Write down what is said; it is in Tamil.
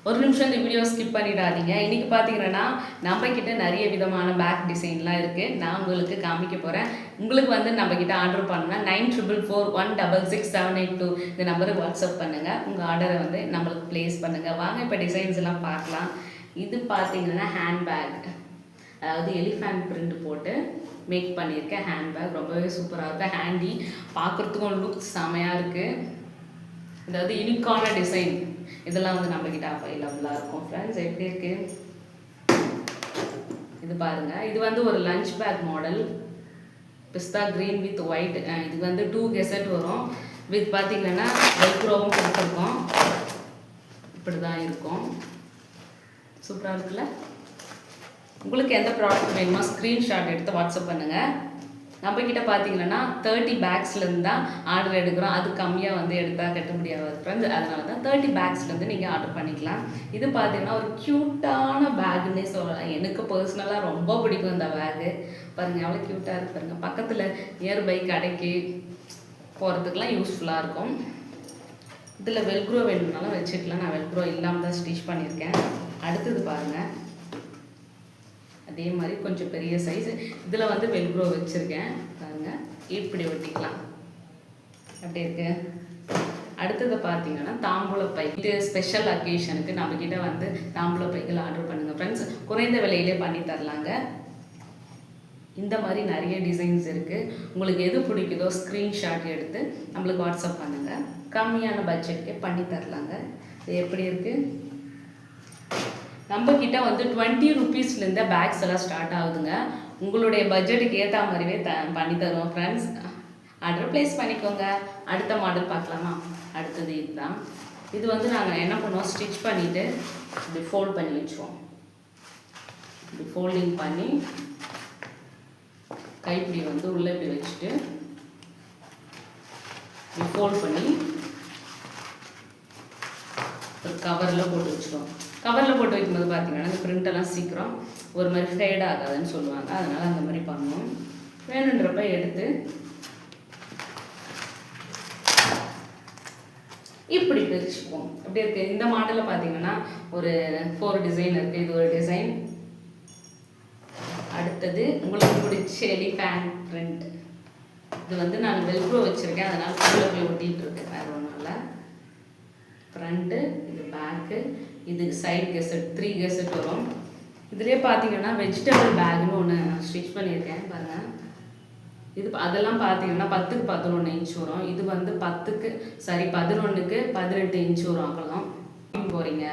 ஒரு நிமிஷம் இந்த வீடியோ ஸ்கிப் பண்ணிடாதீங்க. இன்றைக்கி பார்த்தீங்கன்னா நம்மக்கிட்ட நிறைய விதமான பேக் டிசைன்லாம் இருக்குது. நான் உங்களுக்கு காமிக்க போகிறேன். உங்களுக்கு வந்து நம்மக்கிட்ட ஆர்டர் பண்ணால் 9441666782 இந்த நம்பருக்கு வாட்ஸ்அப் பண்ணுங்கள். உங்கள் ஆர்டரை வந்து நம்மளுக்கு ப்ளேஸ் பண்ணுங்கள். வாங்க இப்போ டிசைன்ஸ் எல்லாம் பார்க்கலாம். இது பார்த்தீங்கன்னா ஹேண்ட்பேக், அதாவது எலிஃபேண்ட் பிரிண்ட் போட்டு மேக் பண்ணியிருக்கேன். ஹேண்ட்பேக் ரொம்பவே சூப்பராக இருக்குது. ஹேண்டி பார்க்குறதுக்கும் லுக் செமையாக இருக்குது. அதாவது யூனிக்கான டிசைன் இதெல்லாம் வந்து நம்மக்கிட்ட அவைலபிளாக இருக்கும். ஃப்ரெண்ட்ஸ் எப்படி இருக்குது இது பாருங்கள். இது வந்து ஒரு லஞ்ச் பேக் மாடல், பிஸ்தா க்ரீன் வித் ஒயிட். இது வந்து 2 கெசட் வரும். வித் பார்த்தீங்கன்னா வெல்க்ரோவும் கொடுத்துருக்கோம். இப்படி தான் இருக்கும். சூப்பராக இருக்குல்ல? உங்களுக்கு எந்த ப்ராடக்ட் வேணுமோ ஸ்க்ரீன்ஷாட் எடுத்து வாட்ஸ்அப் பண்ணுங்கள். நம்மக்கிட்ட பார்த்தீங்கன்னா 30 பேக்ஸ்லேருந்து தான் ஆர்டர் எடுக்கிறோம். அது கம்மியாக வந்து எடுத்தால் கட்டுப்படியாகாது ஃப்ரெண்ட்ஸ். அதனால தான் 30 பேக்ஸ்லேருந்து நீங்கள் ஆர்டர் பண்ணிக்கலாம். இது பார்த்தீங்கன்னா ஒரு க்யூட்டான பேக்குன்னே சொல்லலாம். எனக்கு பர்சனலாக ரொம்ப பிடிக்கும் இந்த பேகு. பாருங்கள் எவ்வளோ க்யூட்டாக இருக்கு பாருங்கள். பக்கத்தில் நியர்பை கடைக்கு போகிறதுக்கெலாம் யூஸ்ஃபுல்லாக இருக்கும். இதில் வெல்க்ரோ வேணும்னாலும் வச்சுக்கலாம். நான் வெல்க்ரோ இல்லாமல் தான் ஸ்டிச் பண்ணியிருக்கேன். அடுத்தது பாருங்கள், அதே மாதிரி கொஞ்சம் பெரிய சைஸ். இதில் வந்து வெல்க்ரோ வச்சுருக்கேன் பாருங்கள். இப்படி ஒட்டிக்கலாம். அப்படி இருக்கு. அடுத்தது பார்த்தீங்கன்னா தாம்பூலப்பை. இது ஸ்பெஷல் அக்கேஷனுக்கு நம்மக்கிட்ட வந்து தாம்பூலப்பைகள் ஆர்டர் பண்ணுங்கள் ஃப்ரெண்ட்ஸ். குறைந்த விலையிலே பண்ணி தரலாங்க. இந்த மாதிரி நிறைய டிசைன்ஸ் இருக்குது. உங்களுக்கு எது பிடிக்குதோ ஸ்க்ரீன்ஷாட் எடுத்து நம்மளுக்கு வாட்ஸ்அப் பண்ணுங்கள். கம்மியான பட்ஜெட்டுக்கே பண்ணி தரலாங்க. இது எப்படி இருக்குது? நம்மக்கிட்ட வந்து 20 ருபீஸ்லேருந்து பேக்ஸ் எல்லாம் ஸ்டார்ட் ஆகுதுங்க. உங்களுடைய பட்ஜெட்டுக்கு ஏற்ற மாதிரியே பண்ணி தருவோம் ஃப்ரெண்ட்ஸ். ஆர்டர் ப்ளேஸ் பண்ணிக்கோங்க. அடுத்த மாடல் பார்க்கலாமா? அடுத்தது இதுதான். இது வந்து நாங்கள் என்ன பண்ணுவோம், ஸ்டிச் பண்ணிவிட்டு இப்படி ஃபோல்ட் பண்ணி வச்சுருவோம். இப்படி ஃபோல்டிங் பண்ணி கைப்பிடி வந்து உள்ளே இப்படி வச்சுட்டு இப்படி ஃபோல்ட் பண்ணி ஒரு கவரில் போட்டு வச்சுருவோம். கவரில் போட்டு வைக்கும்போது பார்த்தீங்கன்னா இந்த பிரிண்டெல்லாம் சீக்கிரம் ஒரு மாதிரி ஃபேட் ஆகாதுன்னு சொல்லுவாங்க. அதனால் அந்த மாதிரி பண்ணணும். வேணுன்றப்ப எடுத்து இப்படி பிரிச்சுப்போம். அப்படி இருக்குது. இந்த மாடலில் பார்த்தீங்கன்னா ஒரு 4 டிசைன் இருக்குது. இது ஒரு டிசைன். அடுத்தது உங்களுக்கு பிடிச்ச எலிஃபேண்ட் பிரிண்ட். இது வந்து நான் வெல்க்ரோ வச்சுருக்கேன், அதனால் கீழே போய் ஒட்டிகிட்டு இருக்கேன். வேறு ஒன்றும் இல்லை. ஃப்ரண்ட்டு, இது பேக்கு, இது சைட் கெசட் 3 கெசட் வரும். இதுலேயே பார்த்தீங்கன்னா வெஜிடபிள் பேக்னு ஒன்று ஸ்டிச் பண்ணியிருக்கேன் பாருங்கள். இது அதெல்லாம் பார்த்தீங்கன்னா 10க்கு 11 இன்ச் வரும். இது வந்து 11க்கு 18 இன்ச் வரும். அவ்வளோதான். போகிறீங்க